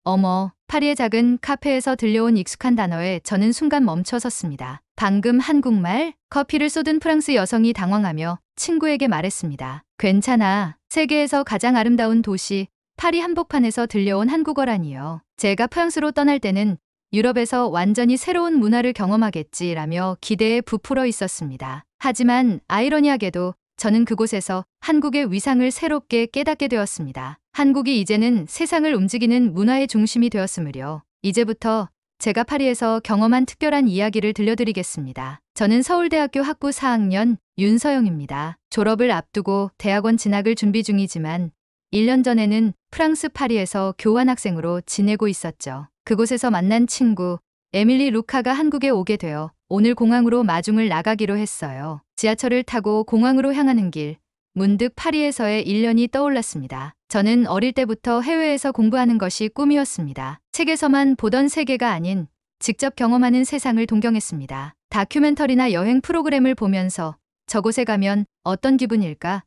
어머, 파리의 작은 카페에서 들려온 익숙한 단어에 저는 순간 멈춰 섰습니다. 방금 한국말? 커피를 쏟은 프랑스 여성이 당황하며 친구에게 말했습니다. 괜찮아. 세계에서 가장 아름다운 도시 파리 한복판에서 들려온 한국어라니요. 제가 프랑스로 떠날 때는 유럽에서 완전히 새로운 문화를 경험하겠지라며 기대에 부풀어 있었습니다. 하지만 아이러니하게도 저는 그곳에서 한국의 위상을 새롭게 깨닫게 되었습니다. 한국이 이제는 세상을 움직이는 문화의 중심이 되었으므려 이제부터 제가 파리에서 경험한 특별한 이야기를 들려드리겠습니다. 저는 서울대학교 학부 4학년 윤서영입니다. 졸업을 앞두고 대학원 진학을 준비 중이지만 1년 전에는 프랑스 파리에서 교환학생으로 지내고 있었죠. 그곳에서 만난 친구 에밀리 루카가 한국에 오게 되어 오늘 공항으로 마중을 나가기로 했어요. 지하철을 타고 공항으로 향하는 길, 문득 파리에서의 1년이 떠올랐습니다. 저는 어릴 때부터 해외에서 공부하는 것이 꿈이었습니다. 책에서만 보던 세계가 아닌 직접 경험하는 세상을 동경했습니다. 다큐멘터리나 여행 프로그램을 보면서 저곳에 가면 어떤 기분일까?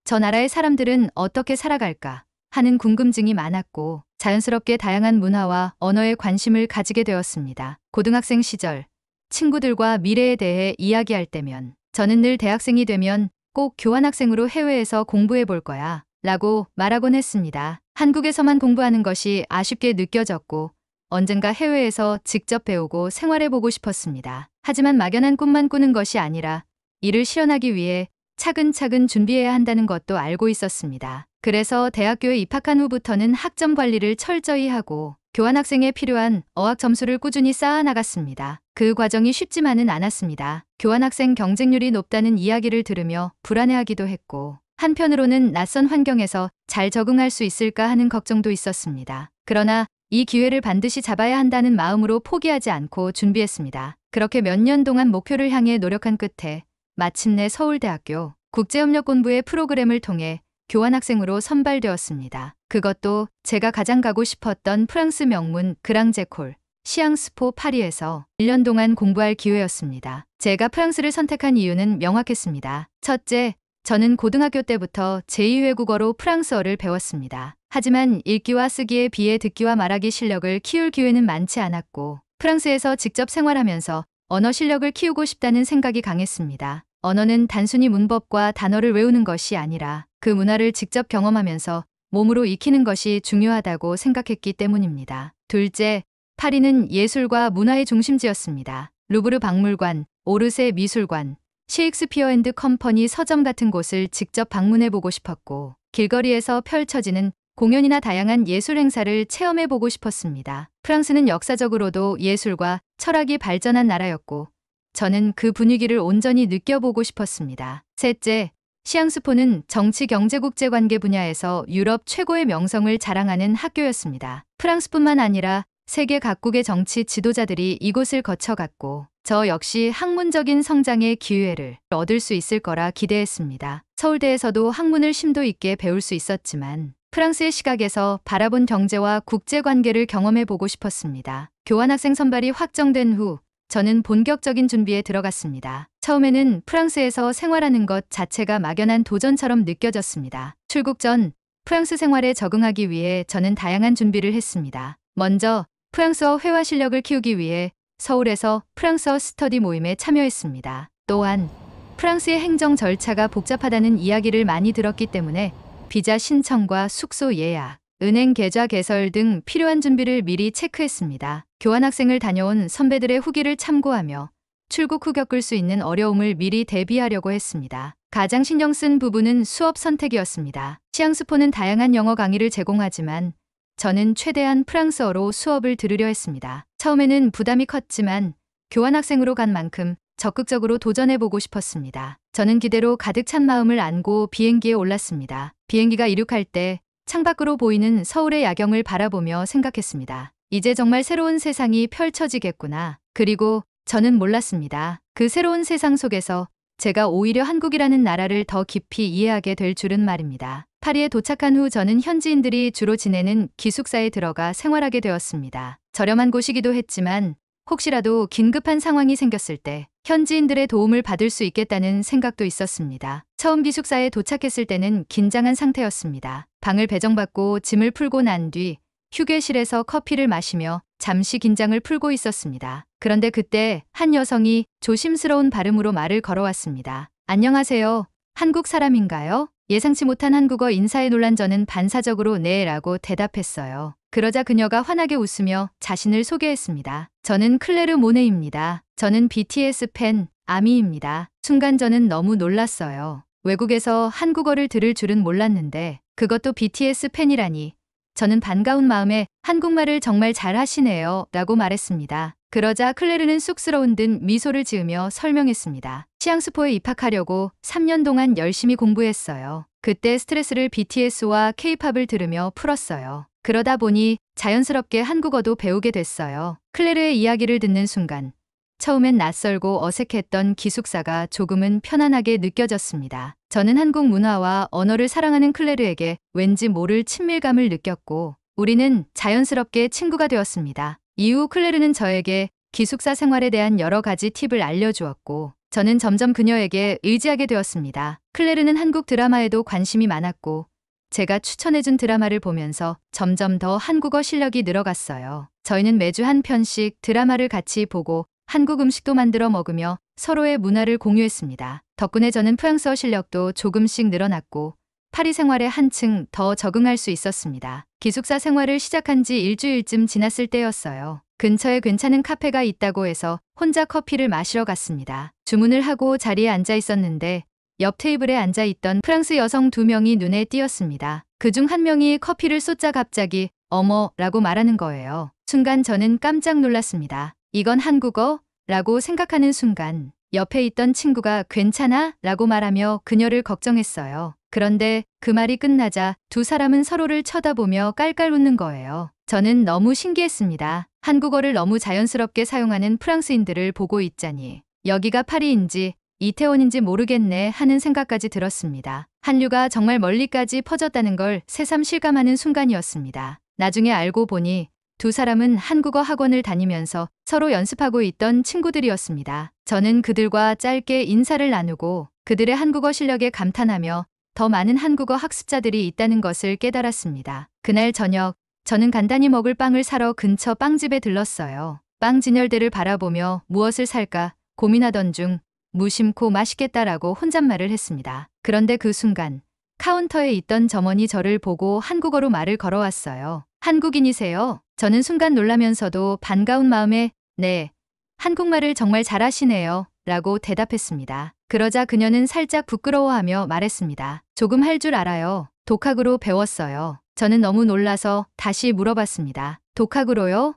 저 나라의 사람들은 어떻게 살아갈까? 하는 궁금증이 많았고 자연스럽게 다양한 문화와 언어에 관심을 가지게 되었습니다. 고등학생 시절 친구들과 미래에 대해 이야기할 때면 저는 늘 대학생이 되면 꼭 교환학생으로 해외에서 공부해 볼 거야 라고 말하곤 했습니다. 한국에서만 공부하는 것이 아쉽게 느껴졌고 언젠가 해외에서 직접 배우고 생활해 보고 싶었습니다. 하지만 막연한 꿈만 꾸는 것이 아니라 이를 실현하기 위해 차근차근 준비해야 한다는 것도 알고 있었습니다. 그래서 대학교에 입학한 후부터는 학점 관리를 철저히 하고 교환학생에 필요한 어학 점수를 꾸준히 쌓아 나갔습니다. 그 과정이 쉽지만은 않았습니다. 교환학생 경쟁률이 높다는 이야기를 들으며 불안해하기도 했고 한편으로는 낯선 환경에서 잘 적응할 수 있을까 하는 걱정도 있었습니다. 그러나 이 기회를 반드시 잡아야 한다는 마음으로 포기하지 않고 준비했습니다. 그렇게 몇 년 동안 목표를 향해 노력한 끝에 마침내 서울대학교 국제협력공부의 프로그램을 통해 교환학생으로 선발되었습니다. 그것도 제가 가장 가고 싶었던 프랑스 명문 그랑제콜 시앙스포 파리에서 1년 동안 공부할 기회였습니다. 제가 프랑스를 선택한 이유는 명확했습니다. 첫째, 저는 고등학교 때부터 제2외국어로 프랑스어를 배웠습니다. 하지만 읽기와 쓰기에 비해 듣기와 말하기 실력을 키울 기회는 많지 않았고 프랑스에서 직접 생활하면서 언어 실력을 키우고 싶다는 생각이 강했습니다. 언어는 단순히 문법과 단어를 외우는 것이 아니라 그 문화를 직접 경험하면서 몸으로 익히는 것이 중요하다고 생각했기 때문입니다. 둘째, 파리는 예술과 문화의 중심지였습니다. 루브르 박물관, 오르세 미술관, 셰익스피어 앤드 컴퍼니 서점 같은 곳을 직접 방문해보고 싶었고 길거리에서 펼쳐지는 공연이나 다양한 예술 행사를 체험해보고 싶었습니다. 프랑스는 역사적으로도 예술과 철학이 발전한 나라였고 저는 그 분위기를 온전히 느껴보고 싶었습니다. 셋째, 시앙스포는 정치 경제 국제 관계 분야에서 유럽 최고의 명성을 자랑하는 학교였습니다. 프랑스뿐만 아니라 세계 각국의 정치 지도자들이 이곳을 거쳐갔고 저 역시 학문적인 성장의 기회를 얻을 수 있을 거라 기대했습니다. 서울대에서도 학문을 심도 있게 배울 수 있었지만 프랑스의 시각에서 바라본 경제와 국제 관계를 경험해보고 싶었습니다. 교환학생 선발이 확정된 후 저는 본격적인 준비에 들어갔습니다. 처음에는 프랑스에서 생활하는 것 자체가 막연한 도전처럼 느껴졌습니다. 출국 전 프랑스 생활에 적응하기 위해 저는 다양한 준비를 했습니다. 먼저 프랑스어 회화 실력을 키우기 위해 서울에서 프랑스어 스터디 모임에 참여했습니다. 또한 프랑스의 행정 절차가 복잡하다는 이야기를 많이 들었기 때문에 비자 신청과 숙소 예약, 은행 계좌 개설 등 필요한 준비를 미리 체크했습니다. 교환학생을 다녀온 선배들의 후기를 참고하며 출국 후 겪을 수 있는 어려움을 미리 대비하려고 했습니다. 가장 신경 쓴 부분은 수업 선택이었습니다. 시앙스포는 다양한 영어 강의를 제공하지만 저는 최대한 프랑스어로 수업을 들으려 했습니다. 처음에는 부담이 컸지만 교환학생으로 간 만큼 적극적으로 도전해보고 싶었습니다. 저는 기대로 가득 찬 마음을 안고 비행기에 올랐습니다. 비행기가 이륙할 때 창밖으로 보이는 서울의 야경을 바라보며 생각했습니다. 이제 정말 새로운 세상이 펼쳐지겠구나. 그리고 저는 몰랐습니다. 그 새로운 세상 속에서 제가 오히려 한국이라는 나라를 더 깊이 이해하게 될 줄은 말입니다. 파리에 도착한 후 저는 현지인들이 주로 지내는 기숙사에 들어가 생활하게 되었습니다. 저렴한 곳이기도 했지만 혹시라도 긴급한 상황이 생겼을 때 현지인들의 도움을 받을 수 있겠다는 생각도 있었습니다. 처음 기숙사에 도착했을 때는 긴장한 상태였습니다. 방을 배정받고 짐을 풀고 난 뒤 휴게실에서 커피를 마시며 잠시 긴장을 풀고 있었습니다. 그런데 그때 한 여성이 조심스러운 발음으로 말을 걸어왔습니다. 안녕하세요. 한국 사람인가요? 예상치 못한 한국어 인사에 놀란 저는 반사적으로 네라고 대답했어요. 그러자 그녀가 환하게 웃으며 자신을 소개했습니다. 저는 클레르 모네입니다. 저는 BTS 팬 아미입니다. 순간 저는 너무 놀랐어요. 외국에서 한국어를 들을 줄은 몰랐는데 그것도 BTS 팬이라니. 저는 반가운 마음에 한국말을 정말 잘하시네요 라고 말했습니다. 그러자 클레르는 쑥스러운 듯 미소를 지으며 설명했습니다. 시앙스포에 입학하려고 3년 동안 열심히 공부했어요. 그때 스트레스를 BTS와 K-팝을 들으며 풀었어요. 그러다 보니 자연스럽게 한국어도 배우게 됐어요. 클레르의 이야기를 듣는 순간 처음엔 낯설고 어색했던 기숙사가 조금은 편안하게 느껴졌습니다. 저는 한국 문화와 언어를 사랑하는 클레르에게 왠지 모를 친밀감을 느꼈고 우리는 자연스럽게 친구가 되었습니다. 이후 클레르는 저에게 기숙사 생활에 대한 여러 가지 팁을 알려주었고 저는 점점 그녀에게 의지하게 되었습니다. 클레르는 한국 드라마에도 관심이 많았고 제가 추천해준 드라마를 보면서 점점 더 한국어 실력이 늘어갔어요. 저희는 매주 한 편씩 드라마를 같이 보고 한국 음식도 만들어 먹으며 서로의 문화를 공유했습니다. 덕분에 저는 프랑스어 실력도 조금씩 늘어났고 파리 생활에 한층 더 적응할 수 있었습니다. 기숙사 생활을 시작한 지 일주일쯤 지났을 때였어요. 근처에 괜찮은 카페가 있다고 해서 혼자 커피를 마시러 갔습니다. 주문을 하고 자리에 앉아 있었는데 옆 테이블에 앉아 있던 프랑스 여성 2명이 눈에 띄었습니다. 그중 한 명이 커피를 쏟자 갑자기 어머 라고 말하는 거예요. 순간 저는 깜짝 놀랐습니다. 이건 한국어? 라고 생각하는 순간 옆에 있던 친구가 괜찮아? 라고 말하며 그녀를 걱정했어요. 그런데 그 말이 끝나자 두 사람은 서로를 쳐다보며 깔깔 웃는 거예요. 저는 너무 신기했습니다. 한국어를 너무 자연스럽게 사용하는 프랑스인들을 보고 있자니 여기가 파리인지 이태원인지 모르겠네 하는 생각까지 들었습니다. 한류가 정말 멀리까지 퍼졌다는 걸 새삼 실감하는 순간이었습니다. 나중에 알고 보니 두 사람은 한국어 학원을 다니면서 서로 연습하고 있던 친구들이었습니다. 저는 그들과 짧게 인사를 나누고 그들의 한국어 실력에 감탄하며 더 많은 한국어 학습자들이 있다는 것을 깨달았습니다. 그날 저녁, 저는 간단히 먹을 빵을 사러 근처 빵집에 들렀어요. 빵 진열대를 바라보며 무엇을 살까 고민하던 중 무심코 맛있겠다라고 혼잣말을 했습니다. 그런데 그 순간 카운터에 있던 점원이 저를 보고 한국어로 말을 걸어왔어요. 한국인이세요? 저는 순간 놀라면서도 반가운 마음에 네, 한국말을 정말 잘하시네요 라고 대답했습니다. 그러자 그녀는 살짝 부끄러워하며 말했습니다. 조금 할 줄 알아요. 독학으로 배웠어요. 저는 너무 놀라서 다시 물어봤습니다. 독학으로요?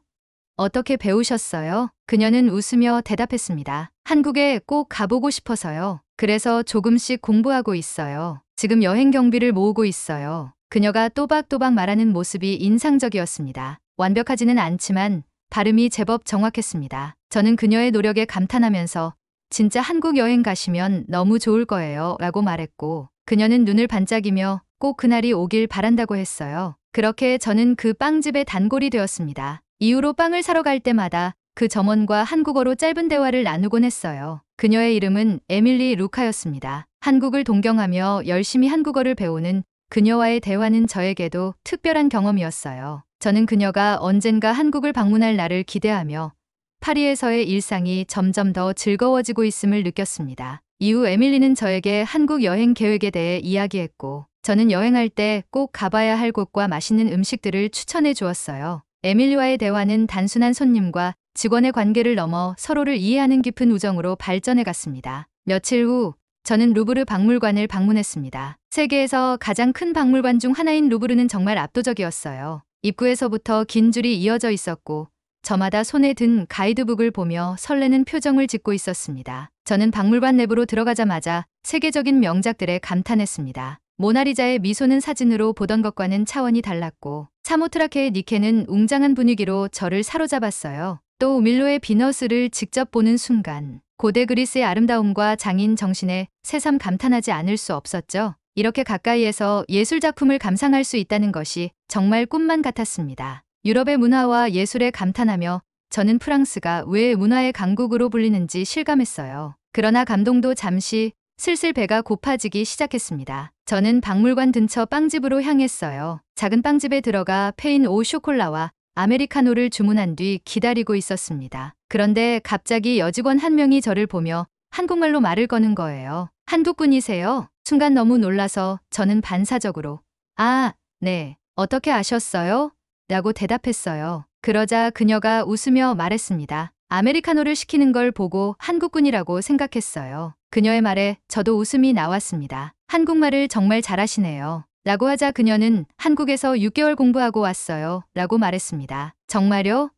어떻게 배우셨어요? 그녀는 웃으며 대답했습니다. 한국에 꼭 가보고 싶어서요. 그래서 조금씩 공부하고 있어요. 지금 여행 경비를 모으고 있어요. 그녀가 또박또박 말하는 모습이 인상적이었습니다. 완벽하지는 않지만 발음이 제법 정확했습니다. 저는 그녀의 노력에 감탄하면서 진짜 한국 여행 가시면 너무 좋을 거예요 라고 말했고 그녀는 눈을 반짝이며 꼭 그날이 오길 바란다고 했어요. 그렇게 저는 그 빵집의 단골이 되었습니다. 이후로 빵을 사러 갈 때마다 그 점원과 한국어로 짧은 대화를 나누곤 했어요. 그녀의 이름은 에밀리 루카였습니다. 한국을 동경하며 열심히 한국어를 배우는 그녀와의 대화는 저에게도 특별한 경험이었어요. 저는 그녀가 언젠가 한국을 방문할 날을 기대하며 파리에서의 일상이 점점 더 즐거워지고 있음을 느꼈습니다. 이후 에밀리는 저에게 한국 여행 계획에 대해 이야기했고 저는 여행할 때 꼭 가봐야 할 곳과 맛있는 음식들을 추천해 주었어요. 에밀리와의 대화는 단순한 손님과 직원의 관계를 넘어 서로를 이해하는 깊은 우정으로 발전해 갔습니다. 며칠 후 저는 루브르 박물관을 방문했습니다. 세계에서 가장 큰 박물관 중 하나인 루브르는 정말 압도적이었어요. 입구에서부터 긴 줄이 이어져 있었고 저마다 손에 든 가이드북을 보며 설레는 표정을 짓고 있었습니다. 저는 박물관 내부로 들어가자마자 세계적인 명작들에 감탄했습니다. 모나리자의 미소는 사진으로 보던 것과는 차원이 달랐고 사모트라케의 니케는 웅장한 분위기로 저를 사로잡았어요. 또 밀로의 비너스를 직접 보는 순간 고대 그리스의 아름다움과 장인 정신에 새삼 감탄하지 않을 수 없었죠. 이렇게 가까이에서 예술작품을 감상할 수 있다는 것이 정말 꿈만 같았습니다. 유럽의 문화와 예술에 감탄하며 저는 프랑스가 왜 문화의 강국으로 불리는지 실감했어요. 그러나 감동도 잠시 슬슬 배가 고파지기 시작했습니다. 저는 박물관 근처 빵집으로 향했어요. 작은 빵집에 들어가 페인 오 쇼콜라와 아메리카노를 주문한 뒤 기다리고 있었습니다. 그런데 갑자기 여직원 한 명이 저를 보며 한국말로 말을 거는 거예요. 한국분이세요? 순간 너무 놀라서 저는 반사적으로 아, 네. 어떻게 아셨어요? 라고 대답했어요. 그러자 그녀가 웃으며 말했습니다. 아메리카노를 시키는 걸 보고 한국분이라고 생각했어요. 그녀의 말에 저도 웃음이 나왔습니다. 한국말을 정말 잘하시네요. 라고 하자 그녀는 한국에서 6개월 공부하고 왔어요. 라고 말했습니다. 정말요?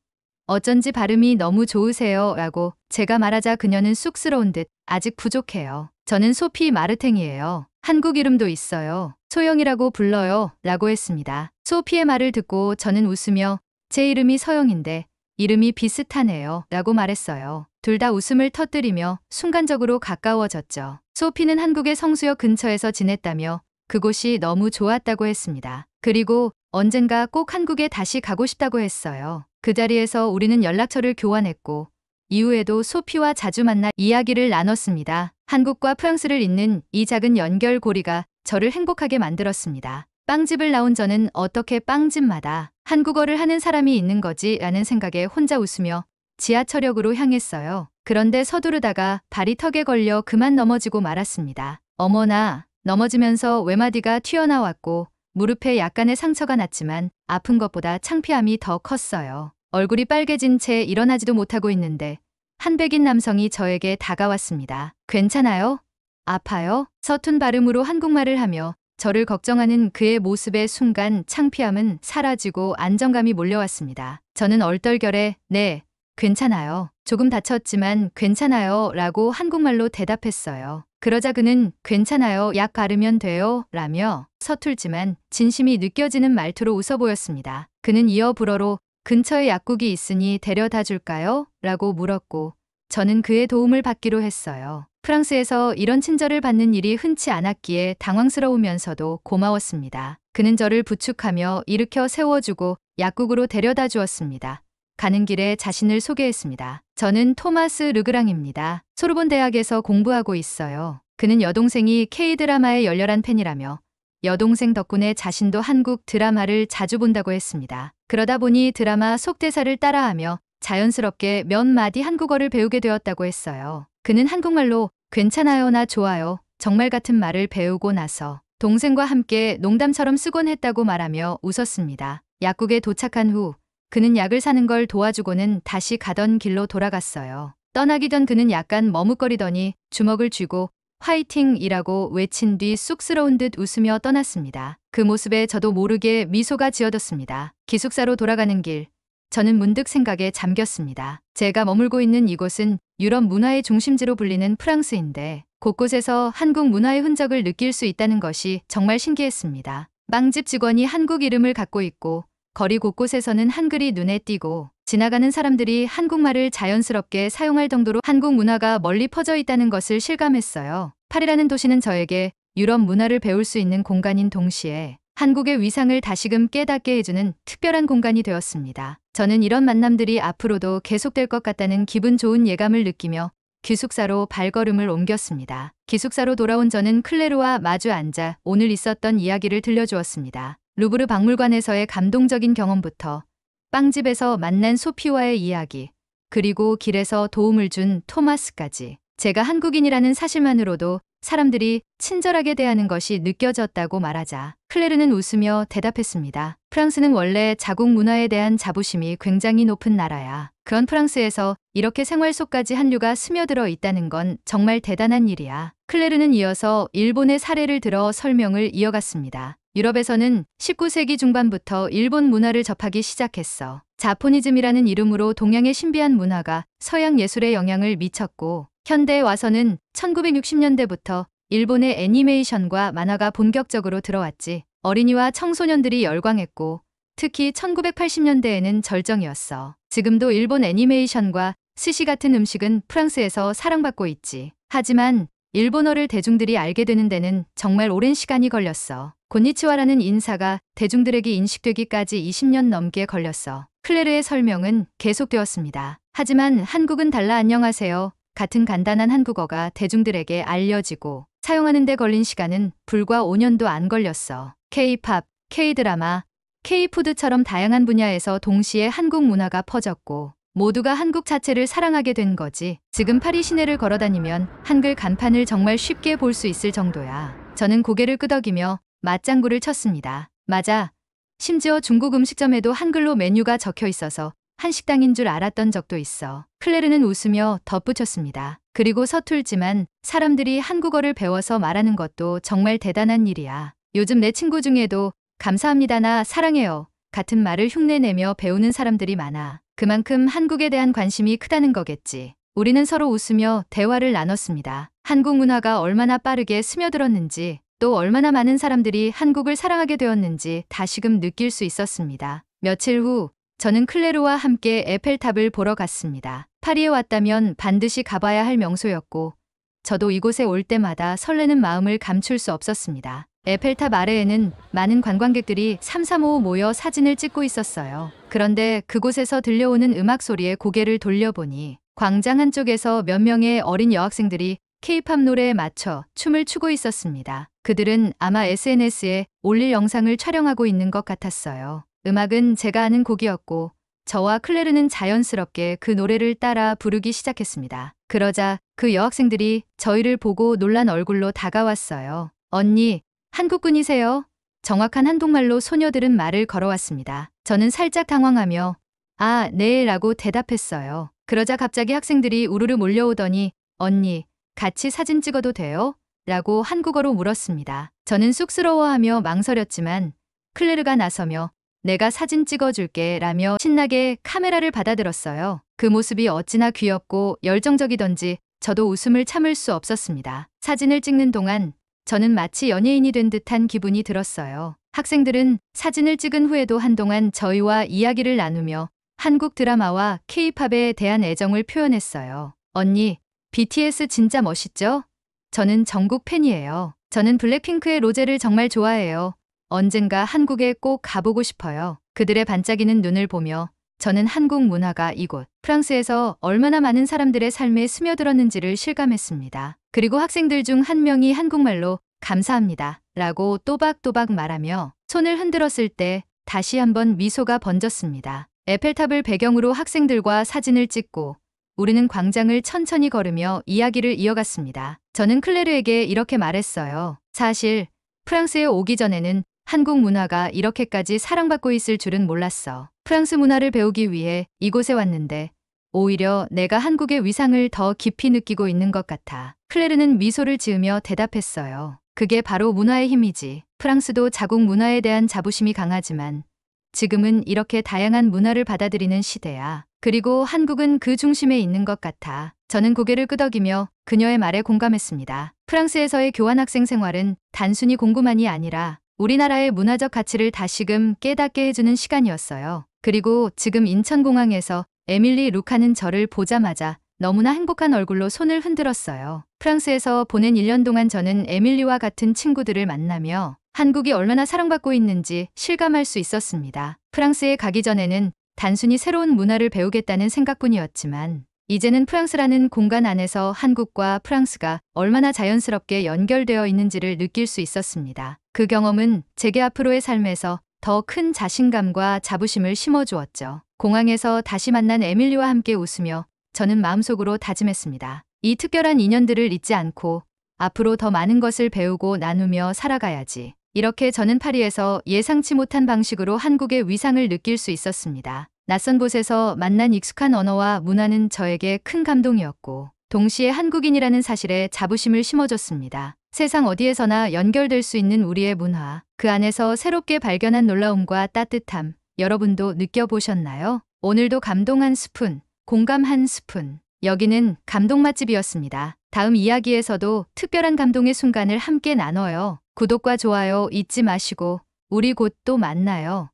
어쩐지 발음이 너무 좋으세요. 라고 제가 말하자 그녀는 쑥스러운 듯 아직 부족해요. 저는 소피 마르탱이에요. 한국 이름도 있어요. 소영이라고 불러요. 라고 했습니다. 소피의 말을 듣고 저는 웃으며 제 이름이 서영인데 이름이 비슷하네요. 라고 말했어요. 둘 다 웃음을 터뜨리며 순간적으로 가까워졌죠. 소피는 한국의 성수역 근처에서 지냈다며 그곳이 너무 좋았다고 했습니다. 그리고 언젠가 꼭 한국에 다시 가고 싶다고 했어요. 그 자리에서 우리는 연락처를 교환했고 이후에도 소피와 자주 만나 이야기를 나눴습니다. 한국과 프랑스를 잇는 이 작은 연결고리가 저를 행복하게 만들었습니다. 빵집을 나온 저는 어떻게 빵집마다 한국어를 하는 사람이 있는 거지 라는 생각에 혼자 웃으며 지하철역으로 향했어요. 그런데 서두르다가 발이 턱에 걸려 그만 넘어지고 말았습니다. 어머나, 넘어지면서 외마디가 튀어나왔고 무릎에 약간의 상처가 났지만 아픈 것보다 창피함이 더 컸어요. 얼굴이 빨개진 채 일어나지도 못하고 있는데 한 백인 남성이 저에게 다가왔습니다. 괜찮아요? 아파요? 서툰 발음으로 한국말을 하며 저를 걱정하는 그의 모습에 순간 창피함은 사라지고 안정감이 몰려왔습니다. 저는 얼떨결에 네, 괜찮아요. 조금 다쳤지만 괜찮아요 라고 한국말로 대답했어요. 그러자 그는 괜찮아요. 약 바르면 돼요. 라며 서툴지만 진심이 느껴지는 말투로 웃어 보였습니다. 그는 이어 불어로 근처에 약국이 있으니 데려다 줄까요? 라고 물었고 저는 그의 도움을 받기로 했어요. 프랑스에서 이런 친절을 받는 일이 흔치 않았기에 당황스러우면서도 고마웠습니다. 그는 저를 부축하며 일으켜 세워주고 약국으로 데려다 주었습니다. 가는 길에 자신을 소개했습니다. 저는 토마스 르그랑입니다. 소르본 대학에서 공부하고 있어요. 그는 여동생이 K-드라마의 열렬한 팬이라며 여동생 덕분에 자신도 한국 드라마를 자주 본다고 했습니다. 그러다 보니 드라마 속대사를 따라하며 자연스럽게 몇 마디 한국어를 배우게 되었다고 했어요. 그는 한국말로 괜찮아요, 나 좋아요, 정말 같은 말을 배우고 나서 동생과 함께 농담처럼 쓰곤 했다고 말하며 웃었습니다. 약국에 도착한 후 그는 약을 사는 걸 도와주고는 다시 가던 길로 돌아갔어요. 떠나기 전 그는 약간 머뭇거리더니 주먹을 쥐고 화이팅이라고 외친 뒤 쑥스러운 듯 웃으며 떠났습니다. 그 모습에 저도 모르게 미소가 지어졌습니다. 기숙사로 돌아가는 길, 저는 문득 생각에 잠겼습니다. 제가 머물고 있는 이곳은 유럽 문화의 중심지로 불리는 프랑스인데 곳곳에서 한국 문화의 흔적을 느낄 수 있다는 것이 정말 신기했습니다. 빵집 직원이 한국 이름을 갖고 있고 거리 곳곳에서는 한글이 눈에 띄고 지나가는 사람들이 한국말을 자연스럽게 사용할 정도로 한국 문화가 멀리 퍼져 있다는 것을 실감했어요. 파리라는 도시는 저에게 유럽 문화를 배울 수 있는 공간인 동시에 한국의 위상을 다시금 깨닫게 해주는 특별한 공간이 되었습니다. 저는 이런 만남들이 앞으로도 계속될 것 같다는 기분 좋은 예감을 느끼며 기숙사로 발걸음을 옮겼습니다. 기숙사로 돌아온 저는 클레르와 마주 앉아 오늘 있었던 이야기를 들려주었습니다. 루브르 박물관에서의 감동적인 경험부터 빵집에서 만난 소피와의 이야기, 그리고 길에서 도움을 준 토마스까지. 제가 한국인이라는 사실만으로도 사람들이 친절하게 대하는 것이 느껴졌다고 말하자 클레르는 웃으며 대답했습니다. 프랑스는 원래 자국 문화에 대한 자부심이 굉장히 높은 나라야. 그런 프랑스에서 이렇게 생활 속까지 한류가 스며들어 있다는 건 정말 대단한 일이야. 클레르는 이어서 일본의 사례를 들어 설명을 이어갔습니다. 유럽에서는 19세기 중반부터 일본 문화를 접하기 시작했어. 자포니즘이라는 이름으로 동양의 신비한 문화가 서양 예술에 영향을 미쳤고 현대에 와서는 1960년대부터 일본의 애니메이션과 만화가 본격적으로 들어왔지. 어린이와 청소년들이 열광했고 특히 1980년대에는 절정이었어. 지금도 일본 애니메이션과 스시 같은 음식은 프랑스에서 사랑받고 있지. 하지만 일본어를 대중들이 알게 되는 데는 정말 오랜 시간이 걸렸어. 곤니치와라는 인사가 대중들에게 인식되기까지 20년 넘게 걸렸어. 클레르의 설명은 계속되었습니다. 하지만 한국은 달라. 안녕하세요 같은 간단한 한국어가 대중들에게 알려지고 사용하는 데 걸린 시간은 불과 5년도 안 걸렸어. K-팝, K-드라마, K-푸드처럼 다양한 분야에서 동시에 한국 문화가 퍼졌고 모두가 한국 자체를 사랑하게 된 거지. 지금 파리 시내를 걸어다니면 한글 간판을 정말 쉽게 볼 수 있을 정도야. 저는 고개를 끄덕이며 맞장구를 쳤습니다. 맞아. 심지어 중국 음식점에도 한글로 메뉴가 적혀 있어서 한식당인 줄 알았던 적도 있어. 클레르는 웃으며 덧붙였습니다. 그리고 서툴지만 사람들이 한국어를 배워서 말하는 것도 정말 대단한 일이야. 요즘 내 친구 중에도 감사합니다나 사랑해요 같은 말을 흉내내며 배우는 사람들이 많아. 그만큼 한국에 대한 관심이 크다는 거겠지. 우리는 서로 웃으며 대화를 나눴습니다. 한국 문화가 얼마나 빠르게 스며들었는지 또 얼마나 많은 사람들이 한국을 사랑하게 되었는지 다시금 느낄 수 있었습니다. 며칠 후 저는 클레르와 함께 에펠탑을 보러 갔습니다. 파리에 왔다면 반드시 가봐야 할 명소였고 저도 이곳에 올 때마다 설레는 마음을 감출 수 없었습니다. 에펠탑 아래에는 많은 관광객들이 삼삼오오 모여 사진을 찍고 있었어요. 그런데 그곳에서 들려오는 음악 소리에 고개를 돌려보니 광장 한쪽에서 몇 명의 어린 여학생들이 K-팝 노래에 맞춰 춤을 추고 있었습니다. 그들은 아마 SNS에 올릴 영상을 촬영하고 있는 것 같았어요. 음악은 제가 아는 곡이었고 저와 클레르는 자연스럽게 그 노래를 따라 부르기 시작했습니다. 그러자 그 여학생들이 저희를 보고 놀란 얼굴로 다가왔어요. 언니, 한국분이세요? 정확한 한국말로 소녀들은 말을 걸어왔습니다. 저는 살짝 당황하며 아, 네 라고 대답했어요. 그러자 갑자기 학생들이 우르르 몰려오더니 언니, 같이 사진 찍어도 돼요? 라고 한국어로 물었습니다. 저는 쑥스러워하며 망설였지만 클레르가 나서며 내가 사진 찍어줄게 라며 신나게 카메라를 받아들었어요. 그 모습이 어찌나 귀엽고 열정적이던지 저도 웃음을 참을 수 없었습니다. 사진을 찍는 동안 저는 마치 연예인이 된 듯한 기분이 들었어요. 학생들은 사진을 찍은 후에도 한동안 저희와 이야기를 나누며 한국 드라마와 K-팝에 대한 애정을 표현했어요. 언니, BTS 진짜 멋있죠? 저는 정국 팬이에요. 저는 블랙핑크의 로제를 정말 좋아해요. 언젠가 한국에 꼭 가보고 싶어요. 그들의 반짝이는 눈을 보며 저는 한국 문화가 이곳 프랑스에서 얼마나 많은 사람들의 삶에 스며들었는지를 실감했습니다. 그리고 학생들 중 한 명이 한국말로 감사합니다 라고 또박또박 말하며 손을 흔들었을 때 다시 한번 미소가 번졌습니다. 에펠탑을 배경으로 학생들과 사진을 찍고 우리는 광장을 천천히 걸으며 이야기를 이어갔습니다. 저는 클레르에게 이렇게 말했어요. 사실 프랑스에 오기 전에는 한국 문화가 이렇게까지 사랑받고 있을 줄은 몰랐어. 프랑스 문화를 배우기 위해 이곳에 왔는데 오히려 내가 한국의 위상을 더 깊이 느끼고 있는 것 같아. 클레르는 미소를 지으며 대답했어요. 그게 바로 문화의 힘이지. 프랑스도 자국 문화에 대한 자부심이 강하지만 지금은 이렇게 다양한 문화를 받아들이는 시대야. 그리고 한국은 그 중심에 있는 것 같아. 저는 고개를 끄덕이며 그녀의 말에 공감했습니다. 프랑스에서의 교환학생 생활은 단순히 공부만이 아니라 우리나라의 문화적 가치를 다시금 깨닫게 해주는 시간이었어요. 그리고 지금 인천공항에서 에밀리 루카는 저를 보자마자 너무나 행복한 얼굴로 손을 흔들었어요. 프랑스에서 보낸 1년 동안 저는 에밀리와 같은 친구들을 만나며 한국이 얼마나 사랑받고 있는지 실감할 수 있었습니다. 프랑스에 가기 전에는 단순히 새로운 문화를 배우겠다는 생각뿐이었지만 이제는 프랑스라는 공간 안에서 한국과 프랑스가 얼마나 자연스럽게 연결되어 있는지를 느낄 수 있었습니다. 그 경험은 제게 앞으로의 삶에서 더 큰 자신감과 자부심을 심어주었죠. 공항에서 다시 만난 에밀리와 함께 웃으며 저는 마음속으로 다짐했습니다. 이 특별한 인연들을 잊지 않고 앞으로 더 많은 것을 배우고 나누며 살아가야지. 이렇게 저는 파리에서 예상치 못한 방식으로 한국의 위상을 느낄 수 있었습니다. 낯선 곳에서 만난 익숙한 언어와 문화는 저에게 큰 감동이었고 동시에 한국인이라는 사실에 자부심을 심어줬습니다. 세상 어디에서나 연결될 수 있는 우리의 문화, 그 안에서 새롭게 발견한 놀라움과 따뜻함, 여러분도 느껴보셨나요? 오늘도 감동 한 스푼, 공감 한 스푼. 여기는 감동 맛집이었습니다. 다음 이야기에서도 특별한 감동의 순간을 함께 나눠요. 구독과 좋아요 잊지 마시고 우리 곧 또 만나요.